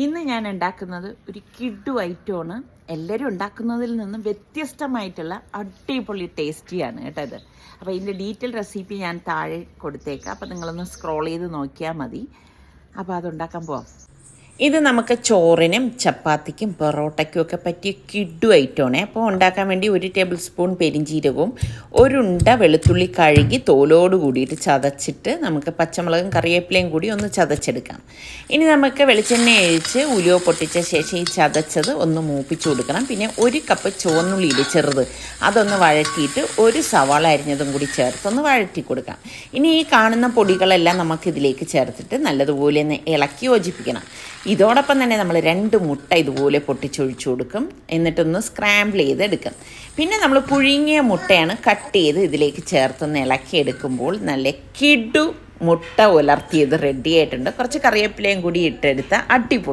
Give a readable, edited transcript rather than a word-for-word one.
ഇന്ന് ഞാൻ ഉണ്ടാക്കുന്നത് ഒരു കിഡു ഐറ്റമാണ്. എല്ലാവരും ഉണ്ടാക്കുന്നതിൽ നിന്നും വ്യത്യസ്തമായിട്ടുള്ള അടിപൊളി ടേസ്റ്റിയാണ് കേട്ടോ ഇത്. അപ്പോൾ ഇതിൻ്റെ ഡീറ്റെയിൽ റെസിപ്പി ഞാൻ താഴെ കൊടുത്തേക്കാം. അപ്പോൾ നിങ്ങളൊന്ന് സ്ക്രോൾ ചെയ്ത് നോക്കിയാൽ മതി. അപ്പോൾ അതുണ്ടാക്കാൻ പോവാം. ഇത് നമുക്ക് ചോറിനും ചപ്പാത്തിക്കും പൊറോട്ടയ്ക്കും ഒക്കെ പറ്റിയ കിഡു ഐറ്റമാണ്. അപ്പോൾ ഉണ്ടാക്കാൻ വേണ്ടി 1 ടേബിൾ സ്പൂൺ പെരിഞ്ചീരകവും 1 ഉണ്ട വെളുത്തുള്ളി കഴുകി തോലോട് കൂടിയിട്ട് ചതച്ചിട്ട് നമുക്ക് പച്ചമുളകും കറിവേപ്പിലയും കൂടി ഒന്ന് ചതച്ചെടുക്കാം. ഇനി നമുക്ക് വെളിച്ചെണ്ണ ഒഴിച്ച് ഉലുവ പൊട്ടിച്ച ശേഷം ഈ ചതച്ചത് ഒന്ന് മൂപ്പിച്ച് കൊടുക്കണം. പിന്നെ 1 കപ്പ് ചുവന്നുള്ളിയിൽ ചെറുത് അതൊന്ന് വഴറ്റിയിട്ട് 1 സവാള അരിഞ്ഞതും കൂടി ചേർത്തൊന്ന് വഴറ്റി കൊടുക്കാം. ഇനി ഈ കാണുന്ന പൊടികളെല്ലാം നമുക്കിതിലേക്ക് ചേർത്തിട്ട് നല്ലതുപോലെ ഒന്ന് ഇളക്കി യോജിപ്പിക്കണം. ഇതോടൊപ്പം തന്നെ നമ്മൾ 2 മുട്ട ഇതുപോലെ പൊട്ടിച്ചൊഴിച്ചു കൊടുക്കും. എന്നിട്ടൊന്ന് സ്ക്രാമ്പിൾ ചെയ്തെടുക്കും. പിന്നെ നമ്മൾ പുഴുങ്ങിയ മുട്ടയാണ് കട്ട് ചെയ്ത് ഇതിലേക്ക് ചേർത്തൊന്ന് ഇളക്കിയെടുക്കുമ്പോൾ നല്ല കിഡു മുട്ട ഉലർത്തിയത് റെഡി ആയിട്ടുണ്ട്. കുറച്ച് കറിവേപ്പിലയും കൂടി ഇട്ടെടുത്ത അടിപൊളി.